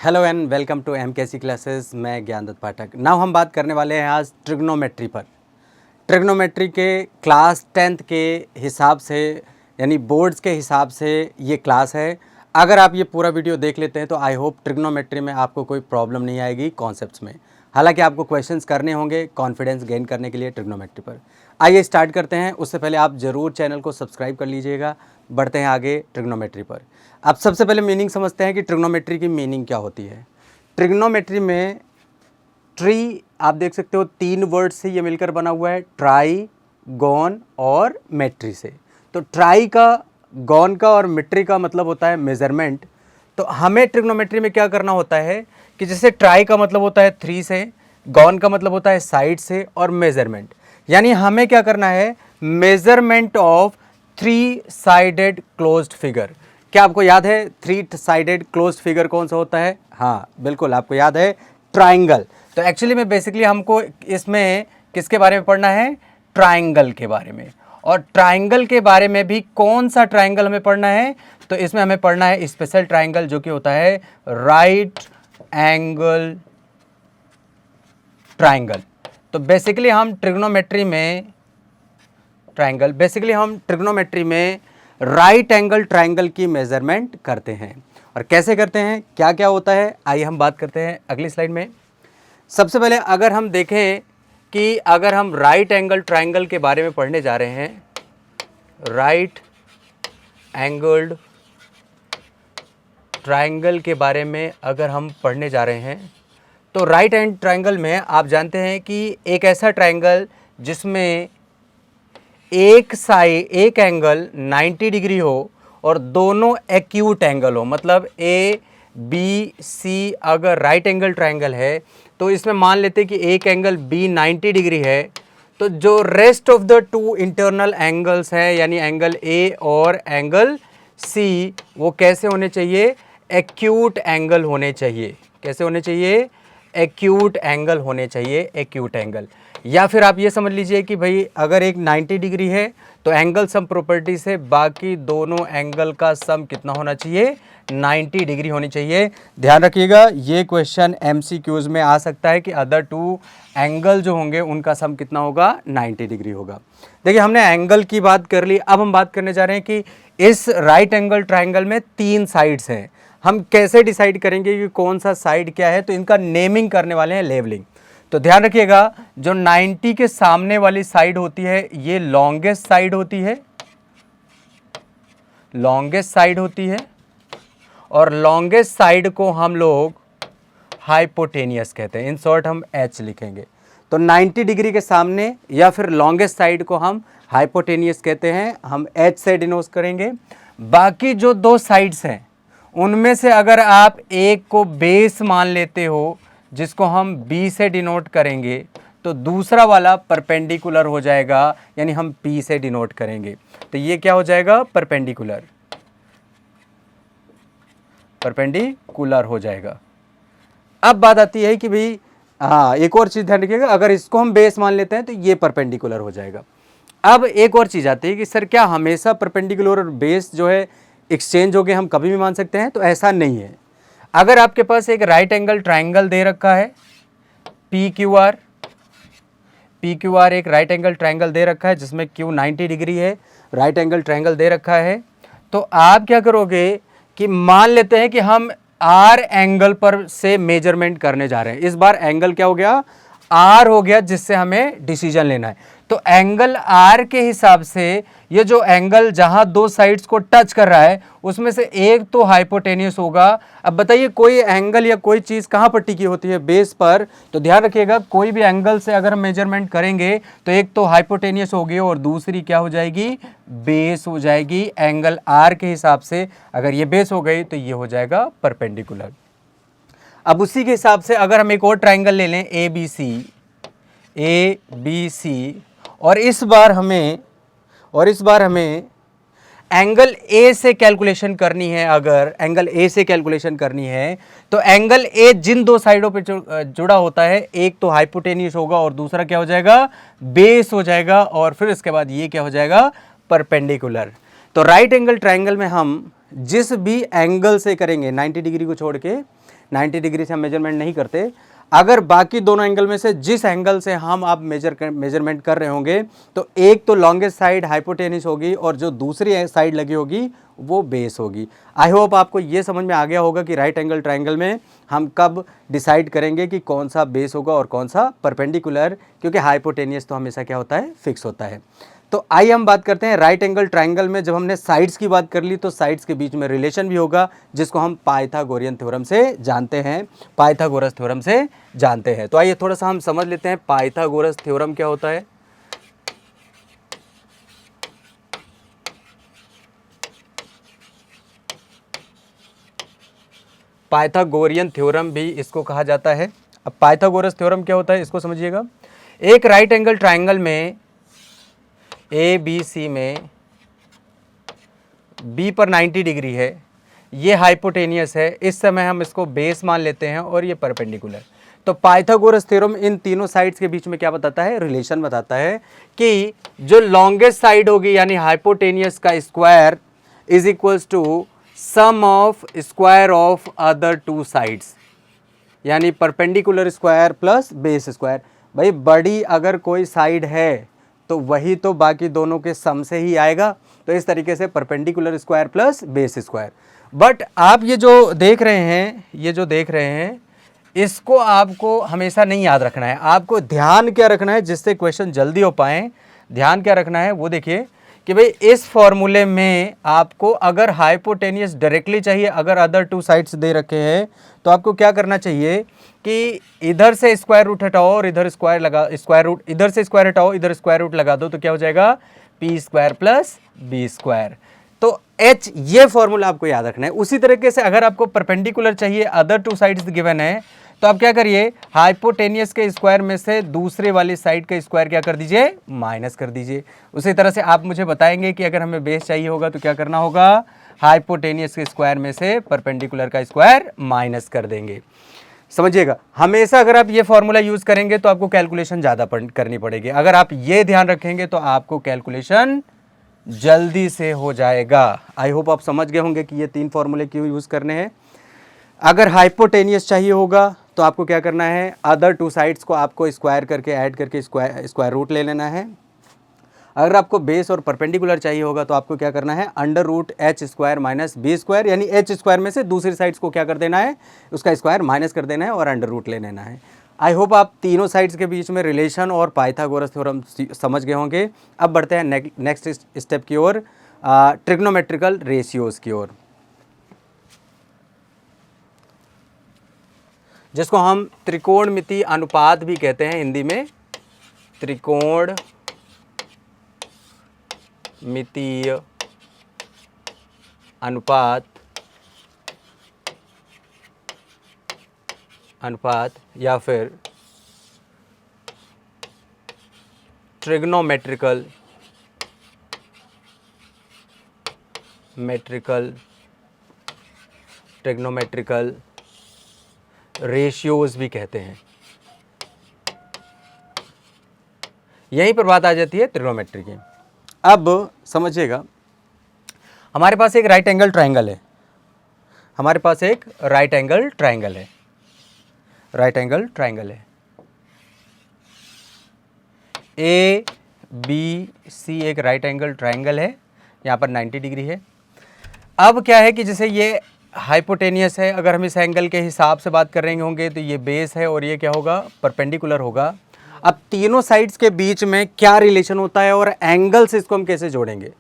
Hello and welcome to MKC classes. मैं ज्ञानदत्त पाठक। Now हम बात करने वाले हैं आज ट्रिग्नोमेट्री पर। ट्रिग्नोमेट्री के क्लास 10th के हिसाब से यानी बोर्ड्स के हिसाब से ये क्लास है। अगर आप ये पूरा वीडियो देख लेते हैं तो आई होप ट्रिग्नोमेट्री में आपको कोई प्रॉब्लम नहीं आएगी कॉन्सेप्ट्स में। हालांकि आपको क्वेश्चंस करने होंगे कॉन्फिडेंस गेन करने के लिए ट्रिग्नोमेट्री पर। आइए स्टार्ट करते हैं। उससे पहले आप ज़रूर चैनल को सब्सक्राइब कर लीजिएगा। बढ़ते हैं आगे ट्रिग्नोमेट्री पर। अब सबसे पहले मीनिंग समझते हैं कि ट्रिग्नोमेट्री की मीनिंग क्या होती है। ट्रिग्नोमेट्री में ट्री आप देख सकते हो 3 वर्ड से ये मिलकर बना हुआ है, ट्राई, गॉन और मेट्री से। तो ट्राई का, गॉन का और मेट्री का मतलब होता है मेज़रमेंट। तो हमें ट्रिग्नोमेट्री में क्या करना होता है कि जैसे ट्राई का मतलब होता है 3 से, गॉन का मतलब होता है साइड से और मेज़रमेंट, यानी हमें क्या करना है measurement of 3 sided closed figure. क्या आपको याद है 3 साइडेड क्लोज्ड फिगर कौन सा होता है? हाँ बिल्कुल आपको याद है, ट्राइंगल। तो एक्चुअली में बेसिकली हमको इसमें किसके बारे में पढ़ना है? ट्राइंगल के बारे में। और ट्राइंगल के बारे में भी कौन सा ट्राइंगल हमें पढ़ना है? तो इसमें हमें पढ़ना है स्पेशल ट्राइंगल, जो कि होता है राइट एंगल ट्राइंगल। तो बेसिकली हम ट्रिग्नोमेट्री में राइट एंगल ट्राइंगल की मेजरमेंट करते हैं। और कैसे करते हैं, क्या क्या होता है, आइए हम बात करते हैं अगली स्लाइड में। सबसे पहले अगर हम देखें कि अगर हम राइट एंगल ट्राइंगल के बारे में पढ़ने जा रहे हैं, राइट एंगल्ड ट्राइंगल के बारे में अगर हम पढ़ने जा रहे हैं, तो राइट एंगल ट्राइंगल में आप जानते हैं कि एक ऐसा ट्राइंगल जिसमें एक एंगल 90 डिग्री हो और दोनों एक्यूट एंगल हो, मतलब ABC अगर राइट एंगल ट्राइंगल है तो इसमें मान लेते हैं कि एक एंगल B 90 डिग्री है, तो जो rest of the 2 internal angles हैं यानी एंगल A और एंगल C, वो कैसे होने चाहिए? एक्यूट एंगल होने चाहिए। कैसे होने चाहिए? एक्यूट एंगल होने चाहिए, एक्यूट एंगल। या फिर आप ये समझ लीजिए कि भाई अगर एक 90 डिग्री है तो एंगल सम प्रॉपर्टी से बाकी दोनों एंगल का सम कितना होना चाहिए? 90 डिग्री होनी चाहिए। ध्यान रखिएगा ये क्वेश्चन MCQs में आ सकता है कि अदर 2 एंगल जो होंगे उनका सम कितना होगा? 90 डिग्री होगा। देखिए हमने एंगल की बात कर ली, अब हम बात करने जा रहे हैं कि इस राइट एंगल ट्राइंगल में 3 साइड्स हैं। हम कैसे डिसाइड करेंगे कि कौन सा साइड क्या है? तो इनका नेमिंग करने वाले हैं, लेवलिंग। तो ध्यान रखिएगा जो 90 के सामने वाली साइड होती है ये लॉन्गेस्ट साइड होती है, लॉन्गेस्ट साइड होती है, और लॉन्गेस्ट साइड को हम लोग हाइपोटेनियस कहते हैं। इन शॉर्ट हम H लिखेंगे। तो 90 डिग्री के सामने या फिर लॉन्गेस्ट साइड को हम हाइपोटेनियस कहते हैं, हम H से डिनोट करेंगे। बाकी जो 2 साइड्स हैं उनमें से अगर आप एक को बेस मान लेते हो जिसको हम B से डिनोट करेंगे, तो दूसरा वाला परपेंडिकुलर हो जाएगा, यानी हम P से डिनोट करेंगे। तो ये क्या हो जाएगा? परपेंडिकुलर, परपेंडिकुलर हो जाएगा। अब बात आती है कि भाई हाँ एक और चीज़ ध्यान रखिएगा, अगर इसको हम बेस मान लेते हैं तो ये परपेंडिकुलर हो जाएगा। अब एक और चीज़ आती है कि सर क्या हमेशा परपेंडिकुलर और बेस जो है एक्सचेंज हो गए, हम कभी भी मान सकते हैं? तो ऐसा नहीं है। अगर आपके पास एक राइट एंगल ट्राइंगल दे रखा है PQR एक राइट एंगल ट्राइंगल दे रखा है जिसमें Q 90 डिग्री है, राइट एंगल ट्राइंगल दे रखा है, तो आप क्या करोगे कि मान लेते हैं कि हम R एंगल पर से मेजरमेंट करने जा रहे हैं। इस बार एंगल क्या हो गया? R हो गया, जिससे हमें डिसीजन लेना है। तो एंगल R के हिसाब से ये जो एंगल जहां 2 साइड्स को टच कर रहा है उसमें से एक तो हाइपोटेनियस होगा। अब बताइए कोई एंगल या कोई चीज़ कहां पर टिकी होती है? बेस पर। तो ध्यान रखिएगा कोई भी एंगल से अगर मेजरमेंट करेंगे तो एक तो हाइपोटेनियस होगी और दूसरी क्या हो जाएगी? बेस हो जाएगी। एंगल R के हिसाब से अगर ये बेस हो गई तो ये हो जाएगा परपेंडिकुलर। अब उसी के हिसाब से अगर हम एक और ट्राइंगल ले लें ABC, और इस बार हमें एंगल A से कैलकुलेशन करनी है। अगर एंगल A से कैलकुलेशन करनी है तो एंगल A जिन 2 साइडों पे जुड़ा होता है, एक तो हाइपोटेनियस होगा और दूसरा क्या हो जाएगा? बेस हो जाएगा, और फिर इसके बाद ये क्या हो जाएगा? परपेंडिकुलर। तो राइट एंगल ट्राइंगल में हम जिस भी एंगल से करेंगे 90 डिग्री को छोड़ के, 90 डिग्री से हम मेजरमेंट नहीं करते। अगर बाकी दोनों एंगल में से जिस एंगल से हम आप मेजरमेंट कर रहे होंगे तो एक तो लॉन्गेस्ट साइड हाइपोटेनियस होगी और जो दूसरी साइड लगी होगी वो बेस होगी। आई होप आपको ये समझ में आ गया होगा कि राइट एंगल ट्रायंगल में हम कब डिसाइड करेंगे कि कौन सा बेस होगा और कौन सा परपेंडिकुलर, क्योंकि हाइपोटेनियस तो हमेशा क्या होता है, फिक्स होता है। तो आइए हम बात करते हैं राइट एंगल ट्रायंगल में। जब हमने साइड्स की बात कर ली तो साइड्स के बीच में रिलेशन भी होगा जिसको हम पाइथागोरियन थ्योरम से जानते हैं, पाइथागोरस थ्योरम से जानते हैं। तो आइए थोड़ा सा हम समझ लेते हैं पाइथागोरस थ्योरम क्या होता है। पाइथागोरियन थ्योरम भी इसको कहा जाता है। अब पाइथागोरस थ्योरम क्या होता है इसको समझिएगा। एक राइट एंगल ट्रायंगल में ए बी सी में बी पर 90 डिग्री है, ये हाइपोटेनियस है, इस समय हम इसको बेस मान लेते हैं और ये परपेंडिकुलर। तो पाइथागोरस थ्योरम इन तीनों साइड्स के बीच में क्या बताता है, रिलेशन बताता है कि जो लॉन्गेस्ट साइड होगी यानी हाइपोटेनियस का square is equals to sum of square of other two sides, यानी perpendicular square plus base square. भाई बड़ी अगर कोई साइड है तो वही तो बाकी दोनों के सम से ही आएगा। तो इस तरीके से perpendicular square plus base square. But आप ये जो देख रहे हैं, इसको आपको हमेशा नहीं याद रखना है। आपको ध्यान क्या रखना है जिससे क्वेश्चन जल्दी हो पाए, ध्यान क्या रखना है वो देखिए कि भाई इस फॉर्मूले में आपको अगर हाइपोटेनियस डायरेक्टली चाहिए, अगर अदर टू साइड्स दे रखे हैं तो आपको क्या करना चाहिए कि इधर से स्क्वायर रूट हटाओ और इधर स्क्वायर रूट, इधर से स्क्वायर हटाओ इधर स्क्वायर रूट लगा दो तो क्या हो जाएगा, P square plus B square. तो एच ये फॉर्मूला आपको याद रखना है। उसी तरीके से अगर आपको परपेंडिकुलर चाहिए, अदर टू साइड्स गिवन है, तो आप क्या करिए, हाइपोटेनियस के स्क्वायर में से दूसरे वाली साइड का स्क्वायर क्या कर दीजिए, माइनस कर दीजिए। उसी तरह से आप मुझे बताएंगे कि अगर हमें बेस चाहिए होगा तो क्या करना होगा, हाइपोटेनियस के स्क्वायर में से परपेंडिकुलर का स्क्वायर माइनस कर देंगे। समझिएगा, हमेशा अगर आप ये फॉर्मूला यूज करेंगे तो आपको कैलकुलेशन ज़्यादा करनी पड़ेगी। अगर आप ये ध्यान रखेंगे तो आपको कैलकुलेशन जल्दी से हो जाएगा। आई होप आप समझ गए होंगे कि ये तीन फॉर्मूले क्यों यूज़ करने हैं। अगर हाइपोटेनियस चाहिए होगा तो आपको क्या करना है, अदर टू साइड्स को आपको स्क्वायर करके ऐड करके स्क्वायर रूट ले लेना है। अगर आपको बेस और परपेंडिकुलर चाहिए होगा तो आपको क्या करना है, under root H square minus B square, यानी एच स्क्वायर में से दूसरी साइड्स को क्या कर देना है, उसका स्क्वायर माइनस कर देना है और अंडर रूट ले लेना है। आई होप आप तीनों साइड्स के बीच में रिलेशन और पाइथागोरस थ्योरम समझ गए होंगे। अब बढ़ते हैं नेक्स्ट स्टेप की ओर, ट्रिग्नोमेट्रिकल रेशियोज की ओर, जिसको हम त्रिकोणमितीय अनुपात भी कहते हैं हिंदी में, त्रिकोणमितीय अनुपात या फिर ट्रिग्नोमेट्रिकल रेशियोज भी कहते हैं। यहीं पर बात आ जाती है ट्रिग्नोमेट्री की। अब समझिएगा, हमारे पास एक राइट एंगल ट्रायंगल है, ए बी सी एक राइट एंगल ट्रायंगल है, यहाँ पर 90 डिग्री है। अब क्या है कि जैसे ये हाइपोटेनियस है, अगर हम इस एंगल के हिसाब से बात कर रहे होंगे तो ये बेस है और ये क्या होगा, परपेंडिकुलर होगा। अब तीनों साइड्स के बीच में क्या रिलेशन होता है और एंगल से इसको हम कैसे जोड़ेंगे,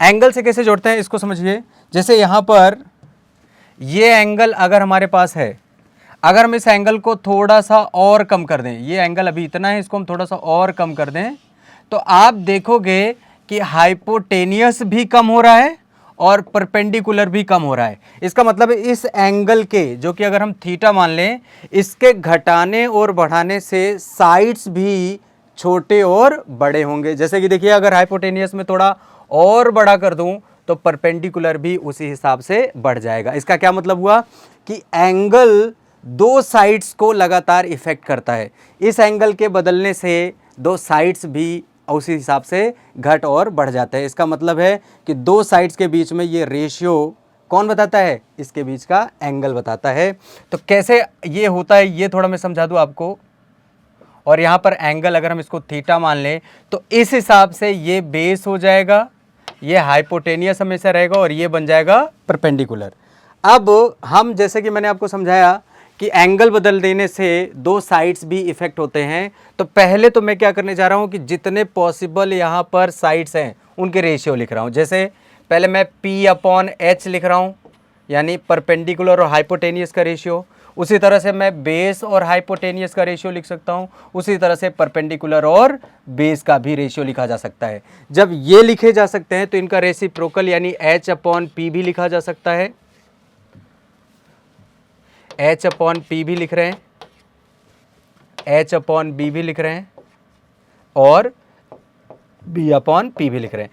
एंगल से कैसे जोड़ते हैं इसको समझिए। जैसे यहाँ पर ये एंगल अगर हमारे पास है, अगर हम इस एंगल को थोड़ा सा और कम कर दें, ये एंगल अभी इतना है, इसको हम थोड़ा सा और कम कर दें तो आप देखोगे कि हाइपोटेनियस भी कम हो रहा है और परपेंडिकुलर भी कम हो रहा है। इसका मतलब है इस एंगल के, जो कि अगर हम थीटा मान लें, इसके घटाने और बढ़ाने से साइड्स भी छोटे और बड़े होंगे। जैसे कि देखिए, अगर हाइपोटेनियस में थोड़ा और बड़ा कर दूं तो परपेंडिकुलर भी उसी हिसाब से बढ़ जाएगा। इसका क्या मतलब हुआ कि एंगल दो साइड्स को लगातार इफेक्ट करता है। इस एंगल के बदलने से दो साइड्स भी उसी हिसाब से घट और बढ़ जाते हैं। इसका मतलब है कि दो साइड्स के बीच में ये रेशियो कौन बताता है? इसके बीच का एंगल बताता है। तो कैसे ये होता है ये थोड़ा मैं समझा दूं आपको। और यहाँ पर एंगल अगर हम इसको थीटा मान लें तो इस हिसाब से ये बेस हो जाएगा, ये हाइपोटेनियस हमेशा रहेगा और ये बन जाएगा परपेंडिकुलर। अब हम जैसे कि मैंने आपको समझाया कि एंगल बदल देने से दो साइड्स भी इफेक्ट होते हैं। तो पहले तो मैं क्या करने जा रहा हूँ कि जितने पॉसिबल यहाँ पर साइड्स हैं उनके रेशियो लिख रहा हूँ। जैसे पहले मैं P/H लिख रहा हूँ, यानी परपेंडिकुलर और हाइपोटेनियस का रेशियो। उसी तरह से मैं बेस और हाइपोटेनियस का रेशियो लिख सकता हूँ। उसी तरह से परपेंडिकुलर और बेस का भी रेशियो लिखा जा सकता है। जब ये लिखे जा सकते हैं तो इनका रेसिप्रोकल यानी H/P भी लिखा जा सकता है। H/P भी लिख रहे हैं, H/B भी लिख रहे हैं और B/P भी लिख रहे हैं।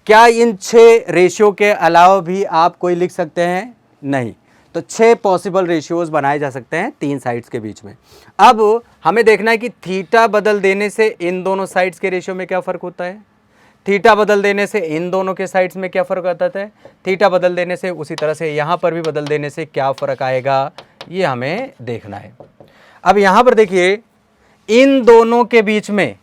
क्या इन 6 रेशियो के अलावा भी आप कोई लिख सकते हैं? नहीं। तो 6 पॉसिबल रेशियोज बनाए जा सकते हैं 3 साइड्स के बीच में। अब हमें देखना है कि थीटा बदल देने से इन दोनों साइड्स के रेशियो में क्या फ़र्क होता है, थीटा बदल देने से इन दोनों के साइड्स में क्या फ़र्क आता है, थीटा बदल देने से उसी तरह से यहाँ पर भी बदल देने से क्या फ़र्क आएगा, ये हमें देखना है। अब यहाँ पर देखिए, इन दोनों के बीच में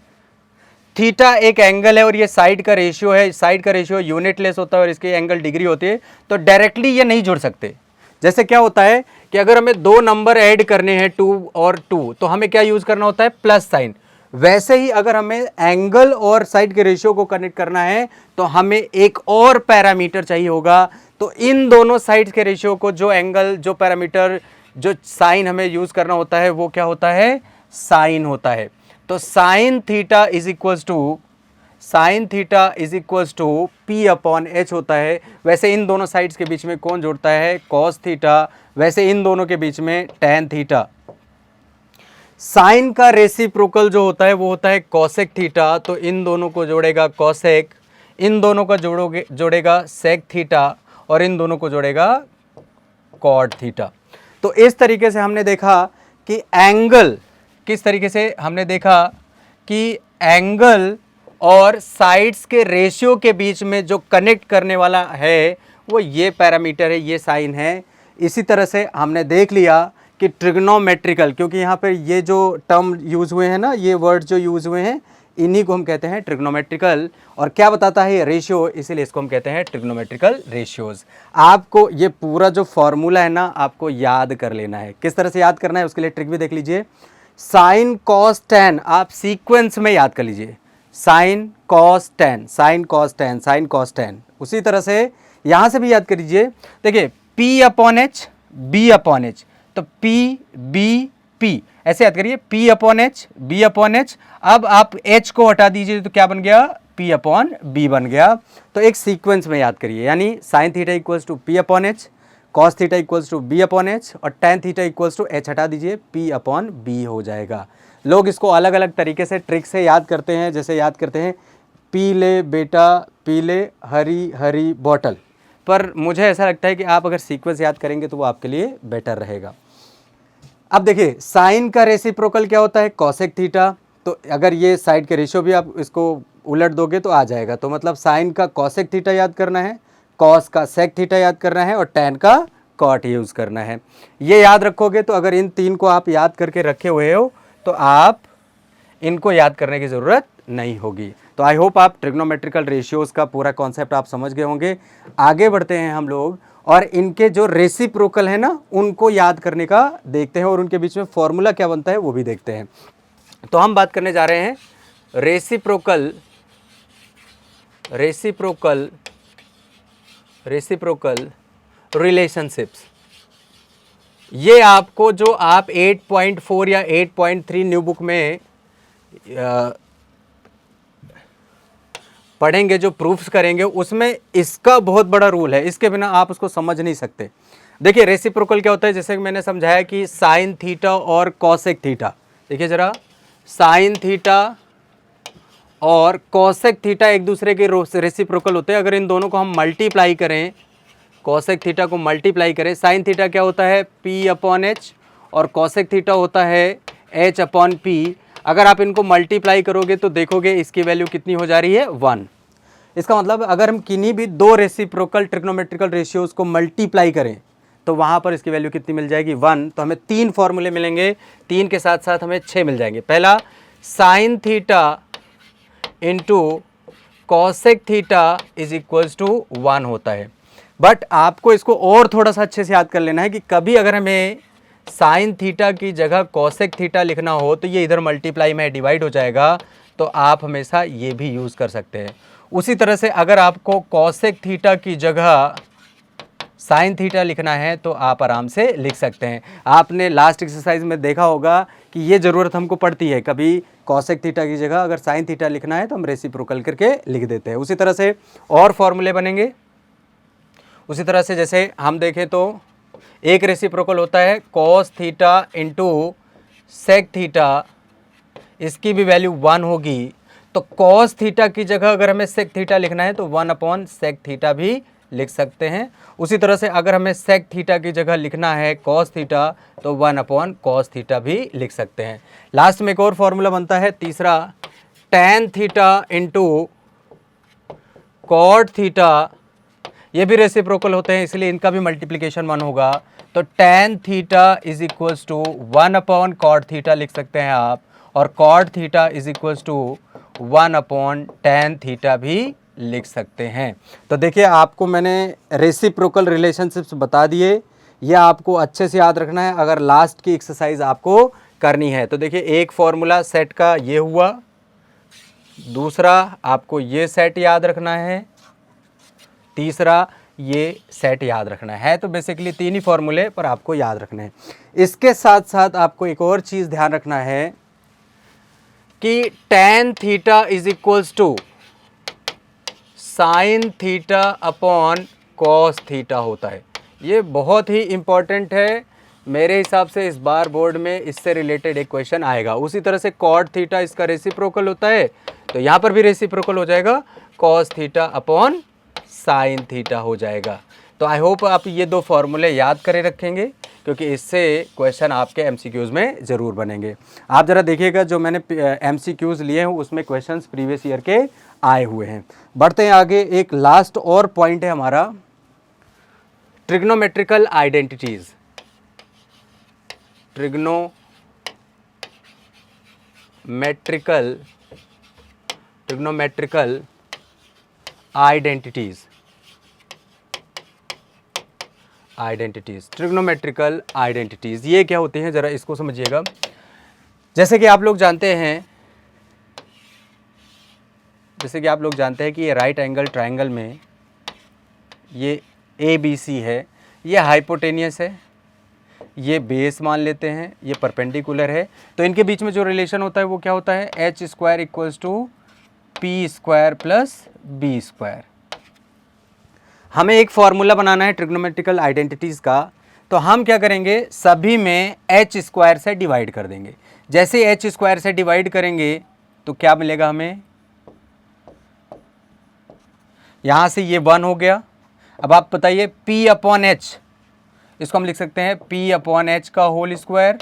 थीटा एक एंगल है और ये साइड का रेशियो है। साइड का रेशियो यूनिट लेस होता है और इसकी एंगल डिग्री होती है। तो डायरेक्टली ये नहीं जुड़ सकते। जैसे क्या होता है कि अगर हमें 2 नंबर ऐड करने हैं 2 और 2, तो हमें क्या यूज करना होता है? Plus sign. वैसे ही अगर हमें एंगल और साइड के रेशियो को कनेक्ट करना है तो हमें एक और पैरामीटर चाहिए होगा। तो इन दोनों साइड्स के रेशियो को जो एंगल, जो पैरामीटर, जो साइन हमें यूज करना होता है वो क्या होता है? साइन होता है। तो sine theta is equals to P/H होता है। वैसे इन दोनों साइड्स के बीच में कौन जोड़ता है? Cos theta. वैसे इन दोनों के बीच में टैन थीटा। साइन का रेसिप्रोकल जो होता है वो होता है कॉसेक थीटा। तो इन दोनों को जोड़ेगा कॉसेक, इन दोनों का जोड़ेगा सेक थीटा और इन दोनों को जोड़ेगा कॉट थीटा। तो इस तरीके से हमने देखा कि एंगल, किस तरीके से हमने देखा कि एंगल और साइड्स के रेशियो के बीच में जो कनेक्ट करने वाला है वो ये पैरामीटर है, ये साइन है। इसी तरह से हमने देख लिया कि ट्रिग्नोमेट्रिकल, क्योंकि यहाँ पर ये जो टर्म यूज़ हुए हैं ना, ये वर्ड जो यूज़ हुए हैं, इन्हीं को हम कहते हैं ट्रिग्नोमेट्रिकल। और क्या बताता है ये? रेशियो, इसीलिए इसको हम कहते हैं ट्रिग्नोमेट्रिकल रेशियोज। आपको ये पूरा जो फॉर्मूला है ना, आपको याद कर लेना है। किस तरह से याद करना है उसके लिए ट्रिक भी देख लीजिए। साइन कॉस टैन आप सीक्वेंस में याद कर लीजिए, sine cos tan, sine cos tan, sine cos tan. उसी तरह से यहाँ से भी याद कर लीजिए। देखिए P/H, B/H, तो P/B ऐसे याद करिए, P/H, B/H। अब आप H को हटा दीजिए तो क्या बन गया? P/B बन गया। तो एक सीक्वेंस में याद करिए, यानी sine theta equals to P/H, cos theta equals to B/H और tan theta equals to H हटा दीजिए, P/B हो जाएगा। लोग इसको अलग अलग तरीके से ट्रिक से याद करते हैं। जैसे याद करते हैं पीले बेटा पीले हरी हरी बॉटल, पर मुझे ऐसा लगता है कि आप अगर सीक्वेंस याद करेंगे तो वो आपके लिए बेटर रहेगा। अब देखिए, साइन का रेसिप्रोकल क्या होता है? Cosec theta. तो अगर ये साइड के रेशियो भी आप इसको उलट दोगे तो आ जाएगा। तो मतलब साइन का कॉसेक थीटा याद करना है, कॉस का सेक थीटा याद करना है और टैन का कॉट यूज़ करना है। ये याद रखोगे तो अगर इन 3 को आप याद करके रखे हुए हो तो आप इनको याद करने की ज़रूरत नहीं होगी। तो आई होप आप ट्रिग्नोमेट्रिकल रेशियोज़ का पूरा कॉन्सेप्ट आप समझ गए होंगे। आगे बढ़ते हैं हम लोग और इनके जो रेसिप्रोकल है ना उनको याद करने का देखते हैं और उनके बीच में फॉर्मूला क्या बनता है वो भी देखते हैं। तो हम बात करने जा रहे हैं रेसिप्रोकल रिलेशनशिप्स। ये आपको जो आप 8.4 या 8.3 न्यू बुक में पढ़ेंगे, जो प्रूफ्स करेंगे, उसमें इसका बहुत बड़ा रूल है। इसके बिना आप उसको समझ नहीं सकते। देखिए रेसिप्रोकल क्या होता है, जैसे कि मैंने समझाया कि साइन थीटा और कॉसेक थीटा। देखिए जरा, साइन थीटा और कॉसेक थीटा एक दूसरे के रेसिप्रोकल होते हैं। अगर इन दोनों को हम मल्टीप्लाई करें, कॉसेक थीटा को मल्टीप्लाई करें, साइन थीटा क्या होता है? P/H और कॉसेक थीटा होता है H/P। अगर आप इनको मल्टीप्लाई करोगे तो देखोगे इसकी वैल्यू कितनी हो जा रही है? 1। इसका मतलब अगर हम किन्हीं भी दो रेसिप्रोकल ट्रिग्नोमेट्रिकल रेशियोज को मल्टीप्लाई करें तो वहाँ पर इसकी वैल्यू कितनी मिल जाएगी 1। तो हमें 3 फॉर्मूले मिलेंगे, 3 के साथ साथ हमें 6 मिल जाएंगे। पहला sine theta into cosec theta is equals to 1 होता है। बट आपको इसको और थोड़ा सा अच्छे से याद कर लेना है कि कभी अगर हमें साइन थीटा की जगह कॉसेक थीटा लिखना हो तो ये इधर मल्टीप्लाई में डिवाइड हो जाएगा, तो आप हमेशा ये भी यूज़ कर सकते हैं। उसी तरह से अगर आपको कॉसेक थीटा की जगह साइन थीटा लिखना है तो आप आराम से लिख सकते हैं। आपने लास्ट एक्सरसाइज में देखा होगा कि ये ज़रूरत हमको पड़ती है, कभी कॉसेक थीटा की जगह अगर साइन थीटा लिखना है तो हम रेसिप्रोकल करके लिख देते हैं। उसी तरह से और फॉर्मूले बनेंगे। उसी तरह से जैसे हम देखें तो एक रेसिप्रोकल होता है cos theta into sec theta, इसकी भी वैल्यू 1 होगी। तो कॉस थीटा की जगह अगर हमें सेक थीटा लिखना है तो 1 अपॉन सेक थीटा भी लिख सकते हैं। उसी तरह से अगर हमें सेक थीटा की जगह लिखना है कॉस थीटा तो 1 अपॉन कॉस थीटा भी लिख सकते हैं। लास्ट में एक और फॉर्मूला बनता है तीसरा, tan theta into cot theta, ये भी रेसिप्रोकल होते हैं इसलिए इनका भी मल्टीप्लिकेशन 1 होगा। तो tan theta is equals to 1 upon cot theta लिख सकते हैं आप, और cot theta is equals to 1 upon tan theta भी लिख सकते हैं। तो देखिए आपको मैंने रेसिप्रोकल रिलेशनशिप्स बता दिए, ये आपको अच्छे से याद रखना है अगर लास्ट की एक्सरसाइज आपको करनी है। तो देखिए एक फॉर्मूला सेट का ये हुआ, दूसरा आपको ये सेट याद रखना है, तीसरा ये सेट याद रखना है। तो बेसिकली 3 ही फॉर्मूले पर आपको याद रखना है। इसके साथ साथ आपको एक और चीज़ ध्यान रखना है कि tan theta is equals to sine theta upon cos theta होता है। ये बहुत ही इम्पॉर्टेंट है, मेरे हिसाब से इस बार बोर्ड में इससे रिलेटेड एक क्वेश्चन आएगा। उसी तरह से कॉट थीटा इसका रेसिप्रोकल होता है, तो यहाँ पर भी रेसिप्रोकल हो जाएगा, cos theta upon sine theta हो जाएगा। तो आई होप आप ये 2 फॉर्मूले याद करे रखेंगे क्योंकि इससे क्वेश्चन आपके एमसीक्यूज़ में ज़रूर बनेंगे। आप ज़रा देखिएगा जो मैंने एमसीक्यूज़ लिए हैं उसमें क्वेश्चंस प्रीवियस ईयर के आए हुए हैं। बढ़ते हैं आगे, एक लास्ट और पॉइंट है हमारा trigonometrical identities. Trigonometrical trigonometrical identities ये क्या होती हैं, ज़रा इसको समझिएगा। जैसे कि आप लोग जानते हैं कि ये राइट एंगल ट्रायंगल में ये ABC है, ये हाइपोटेनियस है, ये बेस मान लेते हैं, ये परपेंडिकुलर है। तो इनके बीच में जो रिलेशन होता है वो क्या होता है, h square equals to P square plus B square. हमें एक फॉर्मूला बनाना है ट्रिग्नोमेट्रिकल आइडेंटिटीज़ का, तो हम क्या करेंगे, सभी में h स्क्वायर से डिवाइड कर देंगे। जैसे h स्क्वायर से डिवाइड करेंगे तो क्या मिलेगा हमें, यहाँ से ये 1 हो गया। अब आप बताइए p अपॉन h, इसको हम लिख सकते हैं p अपॉन h का होल स्क्वायर,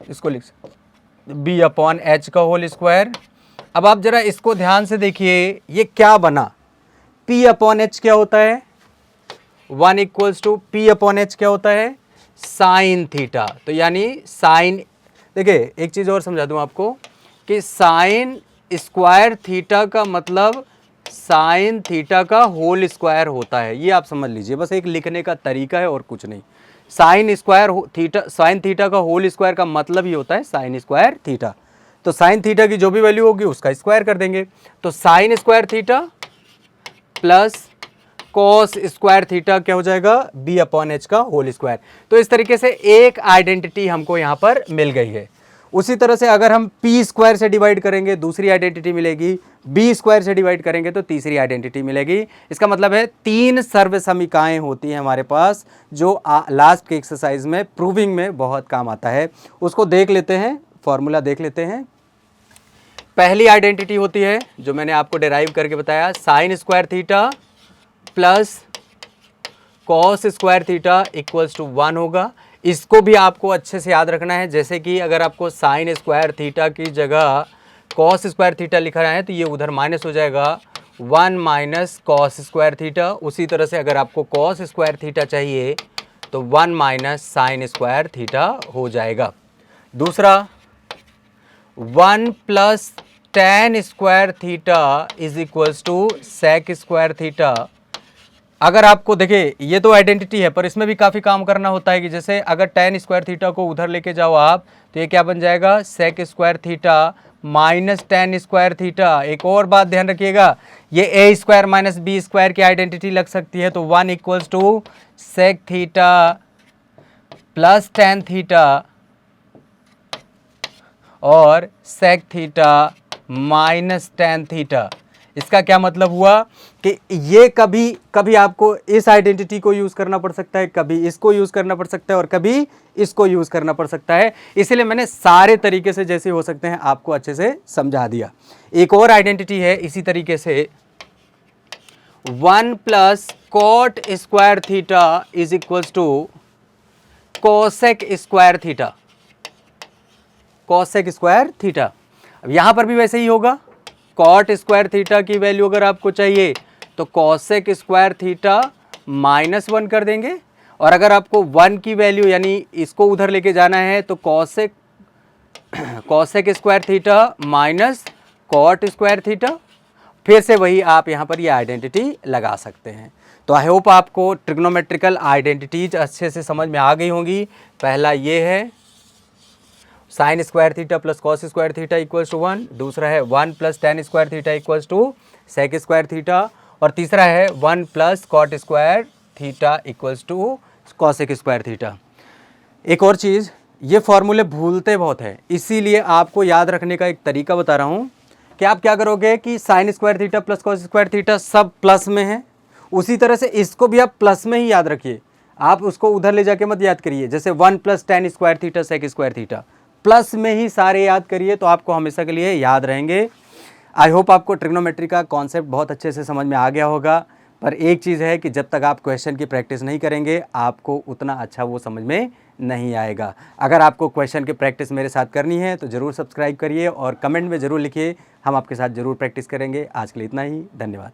इसको लिख सकते b अपॉन h का होल स्क्वायर। अब आप जरा इसको ध्यान से देखिए, ये क्या बना, p अपॉन h क्या होता है, 1 equals to p upon h क्या होता है, साइन थीटा। तो यानी साइन, देखिए एक चीज़ और समझा दूं आपको कि साइन स्क्वायर थीटा का मतलब साइन थीटा का होल स्क्वायर होता है। ये आप समझ लीजिए, बस एक लिखने का तरीका है और कुछ नहीं। Sign square theta, sine theta का होल स्क्वायर का मतलब ही होता है साइन स्क्वायर थीटा। तो साइन थीटा की जो भी वैल्यू होगी उसका स्क्वायर कर देंगे। तो sign square theta plus cos square theta क्या हो जाएगा, b अपॉन h का होल स्क्वायर। तो इस तरीके से एक आइडेंटिटी हमको यहाँ पर मिल गई है। उसी तरह से अगर हम p स्क्वायर से डिवाइड करेंगे दूसरी आइडेंटिटी मिलेगी, b स्क्वायर से डिवाइड करेंगे तो तीसरी आइडेंटिटी मिलेगी। इसका मतलब है 3 सर्वसमीकाएं होती हैं हमारे पास जो लास्ट के एक्सरसाइज में प्रूविंग में बहुत काम आता है। उसको देख लेते हैं, फॉर्मूला देख लेते हैं। पहली आइडेंटिटी होती है जो मैंने आपको डिराइव करके बताया, sine square theta plus cos square theta equals to 1 होगा। इसको भी आपको अच्छे से याद रखना है। जैसे कि अगर आपको साइन स्क्वायर थीटा की जगह कॉस स्क्वायर थीटा लिखना है तो ये उधर माइनस हो जाएगा 1 माइनस कॉस स्क्वायर थीटा। उसी तरह से अगर आपको कॉस स्क्वायर थीटा चाहिए तो 1 माइनस साइन स्क्वायर थीटा हो जाएगा। दूसरा 1 plus tan square theta is equals to sec square theta. अगर आपको देखिए ये तो आइडेंटिटी है, पर इसमें भी काफ़ी काम करना होता है कि जैसे अगर टेन स्क्वायर थीटा को उधर लेके जाओ आप तो ये क्या बन जाएगा, sec square theta minus tan square theta. एक और बात ध्यान रखिएगा, ये A square minus B square की आइडेंटिटी लग सकती है। तो 1 equals to sec theta plus tan theta और sec theta minus tan theta. इसका क्या मतलब हुआ कि ये कभी कभी आपको इस आइडेंटिटी को यूज़ करना पड़ सकता है, कभी इसको यूज़ करना पड़ सकता है और कभी इसको यूज़ करना पड़ सकता है। इसलिए मैंने सारे तरीके से जैसे हो सकते हैं आपको अच्छे से समझा दिया। एक और आइडेंटिटी है इसी तरीके से, 1 plus cot square theta is equals to cosec square theta. Cosec square theta, अब यहां पर भी वैसे ही होगा। कॉट स्क्वायर थीटा की वैल्यू अगर आपको चाहिए तो कॉसेक स्क्वायर थीटा -1 कर देंगे, और अगर आपको 1 की वैल्यू यानी इसको उधर लेके जाना है तो cosec square theta minus cot square theta. फिर से वही आप यहाँ पर ये आइडेंटिटी लगा सकते हैं। तो आई होप आपको ट्रिग्नोमेट्रिकल आइडेंटिटीज अच्छे से समझ में आ गई होंगी। पहला ये है sine square theta plus cos square theta equals to 1। दूसरा है 1 plus tan square theta equals to sec square theta. और तीसरा है 1 plus cot square theta equals to cosec square theta. एक और चीज़, ये फॉर्मूले भूलते बहुत हैं, इसीलिए आपको याद रखने का एक तरीका बता रहा हूँ कि आप क्या करोगे कि sign square theta plus cos square theta सब प्लस में है, उसी तरह से इसको भी आप प्लस में ही याद रखिए। आप उसको उधर ले जाके मत याद करिए, जैसे 1 plus tan square theta sec square theta, plus में ही सारे याद करिए तो आपको हमेशा के लिए याद रहेंगे। आई होप आपको ट्रिग्नोमेट्री का कॉन्सेप्ट बहुत अच्छे से समझ में आ गया होगा। पर एक चीज़ है कि जब तक आप क्वेश्चन की प्रैक्टिस नहीं करेंगे आपको उतना अच्छा वो समझ में नहीं आएगा। अगर आपको क्वेश्चन की प्रैक्टिस मेरे साथ करनी है तो ज़रूर सब्सक्राइब करिए और कमेंट में ज़रूर लिखिए, हम आपके साथ ज़रूर प्रैक्टिस करेंगे। आज के लिए इतना ही, धन्यवाद।